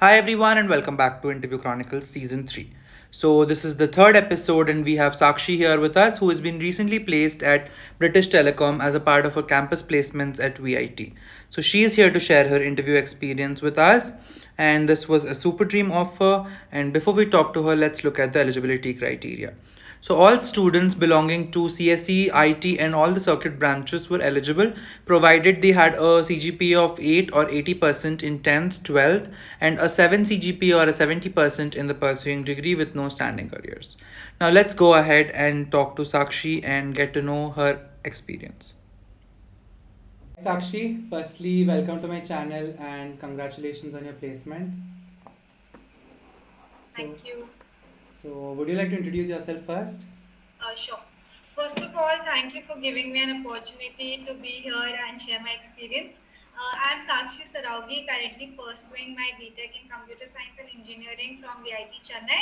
Hi, everyone, and welcome back to Interview Chronicles Season 3. So, this is the third episode, and we have Sakshi here with us, who has been recently placed at British Telecom as a part of her campus placements at VIT. So, she is here to share her interview experience with us, and this was a super dream offer. And before we talk to her, let's look at the eligibility criteria. So all students belonging to CSE, IT and all the circuit branches were eligible provided they had a CGPA of 8 or 80% in 10th, 12th and a 7 CGPA or a 70% in the pursuing degree with no standing arrears. Now let's go ahead and talk to Sakshi and get to know her experience. Sakshi, firstly, welcome to my channel and congratulations on your placement. So, Thank you. so would you like to introduce yourself first? Sure. First of all, thank you for giving me an opportunity to be here and share my experience. I'm Sakshi Saraugi, currently pursuing my BTech in Computer Science and Engineering from VIT Chennai,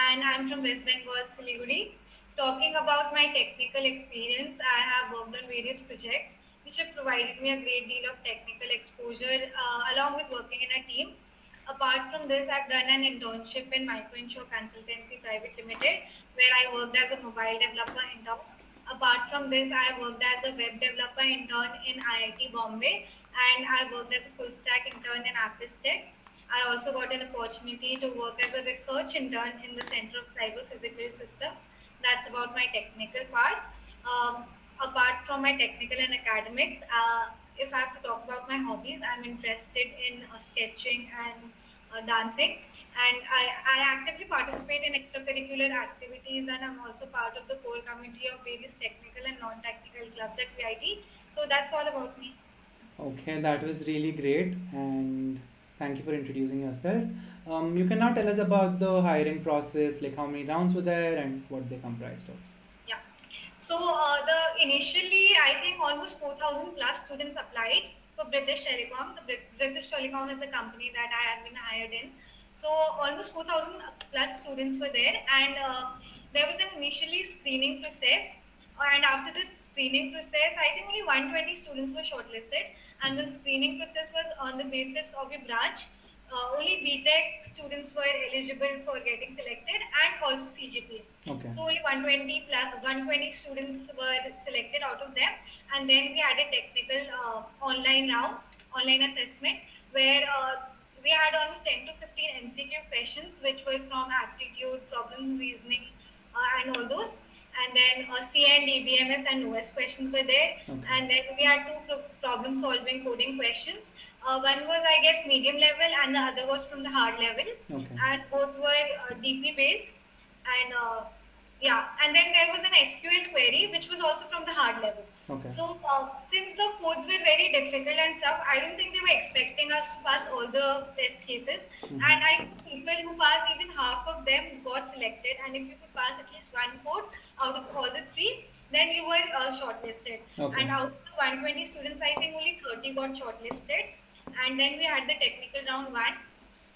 and I'm from West Bengal, Siliguri. Talking about my technical experience, I have worked on various projects which have provided me a great deal of technical exposure along with working in a team. Apart from this, I've done an internship in Microinsure Consultancy Private Limited, where I worked as a mobile developer intern. Apart from this, I worked as a web developer intern in IIT Bombay, and I worked as a full stack intern in Apis Tech. I also got an opportunity to work as a research intern in the Center of Cyber Physical Systems. That's about my technical part. Um, Apart from my technical and academics, if I have to talk about my hobbies, I'm interested in sketching and dancing, and I actively participate in extracurricular activities, and I'm also part of the core committee of various technical and non-technical clubs at VIT. So that's all about me. Okay, that was really great, and thank you for introducing yourself. You can now tell us about the hiring process, like how many rounds were there and what they comprised of. Yeah. So the initially, I think almost 4,000 plus students applied for British Telecom. The British Telecom is the company that I have been hired in. So almost 4,000 plus students were there, and there was an initially screening process. And after this screening process, I think only 120 students were shortlisted, and the screening process was on the basis of a branch. Only BTech students were eligible for getting selected, and also CGPA. Okay. So only 120 plus 120 students were selected out of them, and then we had a technical online round, online assessment, where we had almost 10 to 15 MCQ questions, which were from aptitude, problem reasoning, and all those. And then C and D, BMS, and OS questions were there. Okay. And then we had two problem solving coding questions. One was, I guess, medium level, and the other was from the hard level. Okay. And both were DP based. And yeah, and then there was an SQL query which was also from the hard level. Okay. So since the codes were very difficult and stuff, I don't think they were expecting us to pass all the test cases. And I think people who passed, even half of them got selected. And if you could pass at least one code out of all the three, then you were shortlisted. Okay. And out of the 120 students, I think only 30 got shortlisted. And then we had the technical round one.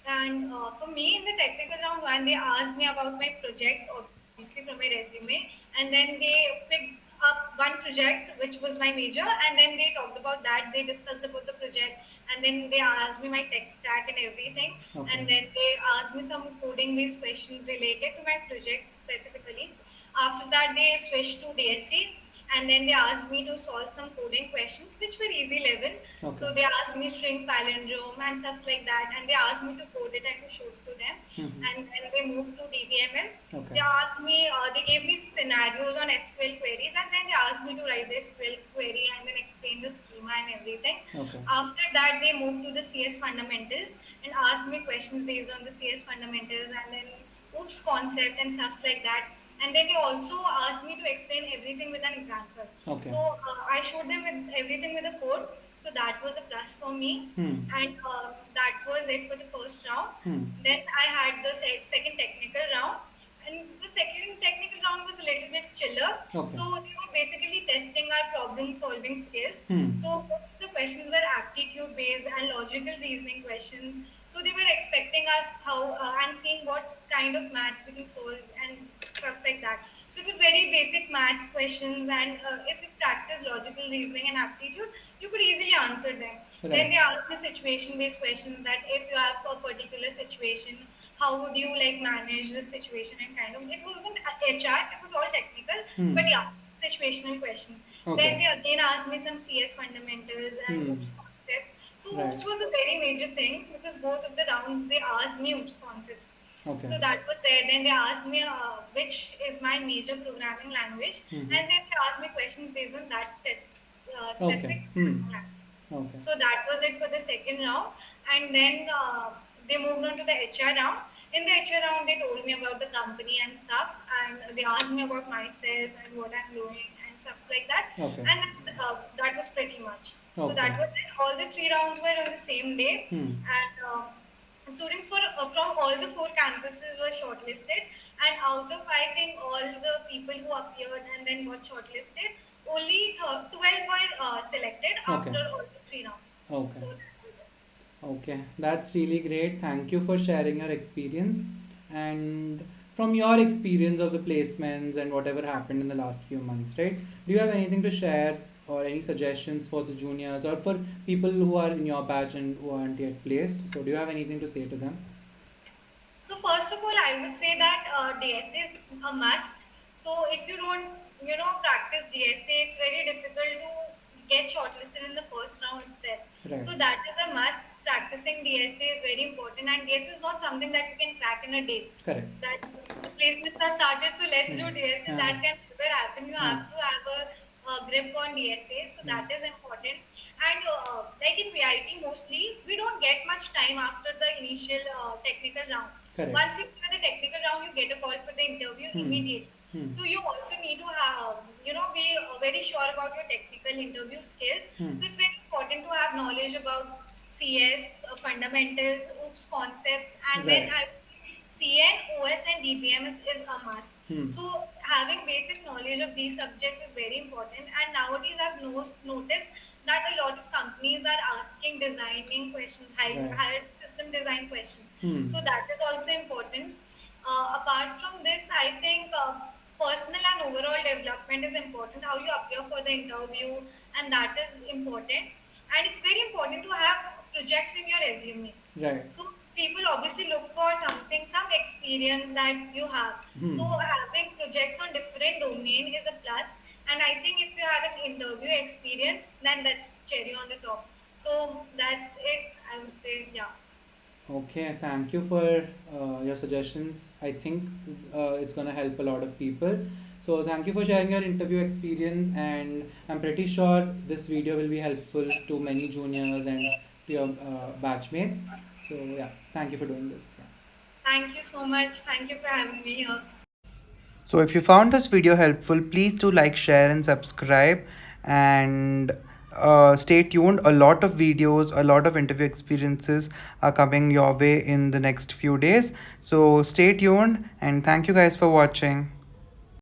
And for me, in the technical round one, they asked me about my projects, obviously from my resume, and then they picked up one project which was my major, and then they talked about that. They discussed about the project, and then they asked me my tech stack and everything, Okay. and then they asked me some coding-based questions related to my project specifically. After that, they switched to DSC, and then they asked me to solve some coding questions which were easy level. Okay. So they asked me string palindrome and stuff like that, and they asked me to code it and to show it to them. And then they moved to DBMS. Okay. They asked me, they gave me scenarios on SQL queries, and then they asked me to write the SQL query and then explain the schema and everything. Okay. After that, they moved to the CS fundamentals and asked me questions based on the CS fundamentals, and then oops concept and stuff like that. And then they also asked me to explain everything with an example. Okay. So I showed them with everything with a code. So that was a plus for me. And that was it for the first round. Then I had the second technical round. And the second technical round was a little bit chiller. Okay. So they were basically testing our problem solving skills. Hmm. So most of the questions were aptitude based and logical reasoning questions. So they were expecting us how and seeing what kind of maths we can solve and stuff like that. So it was very basic maths questions, and if we practice logical reasoning and aptitude, you could easily answer them. Then Right. they ask me situation-based questions that if you have a particular situation, how would you like manage this situation and kind of. It wasn't HR, it was all technical, Hmm. but yeah, situational questions. Then Okay. they again asked me some CS fundamentals and Hmm. OOPS concepts. So Right. OOPS was a very major thing because both of the rounds they asked me OOPS concepts. Okay. So that was there. Then they asked me which is my major programming language, Mm-hmm. and then they asked me questions based on that test, Okay. specific Hmm. programming language. Okay. So that was it for the second round, and then they moved on to the HR round. In the HR round, they told me about the company and stuff, and they asked me about myself and what I'm doing and stuff like that. Okay. And that was pretty much. So Okay. that was it. All the three rounds were on the same day, Hmm. and students from all the four campuses were shortlisted. And out of I think all the people who appeared and then got shortlisted, only 12 were selected Okay. after all the three rounds. Okay. So that was it. Okay, that's really great. Thank you for sharing your experience. And from your experience of the placements and whatever happened in the last few months, right? Do you have anything to share or any suggestions for the juniors or for people who are in your batch and who aren't yet placed? So, do you have anything to say to them? So first of all, I would say that DSA is a must. So if you don't, practice DSA, it's very difficult to get shortlisted in the first round itself. Right. So that is a must. Practicing DSA is very important, and DSA is not something that you can crack in a day. Correct. That the placements are started, so let's do Hmm. DSA. Yeah. That can never happen. You Yeah. have to have a grip on DSA, so Yeah. that is important. And like in VIT, mostly we don't get much time after the initial technical round. Correct. Once you clear the technical round, you get a call for the interview Hmm. immediately. Hmm. So you also need to have, be very sure about your technical interview skills. Hmm. So it's very important to have knowledge about CS, fundamentals, OOPS concepts, and then Right. I CN, OS, and DBMS is a must. Hmm. So having basic knowledge of these subjects is very important. And nowadays, I've noticed that a lot of companies are asking designing questions, Right. higher system design questions. Hmm. So that is also important. Apart from this, I think personal and overall development is important. How you appear for the interview, and that is important. And it's very important to have projects in your resume. Right. So people obviously look for something, some experience that you have. Hmm. So having projects on different domain is a plus. And I think if you have an interview experience, then that's cherry on the top. So that's it. I would say, yeah. Okay, thank you for your suggestions. I think it's going to help a lot of people. So, thank you for sharing your interview experience, and I'm pretty sure this video will be helpful to many juniors and to your batchmates. So, yeah, thank you for doing this. Yeah. Thank you so much. Thank you for having me here. So, if you found this video helpful, please do like, share, and subscribe. And stay tuned. A lot of videos, a lot of interview experiences are coming your way in the next few days. So, stay tuned and thank you guys for watching.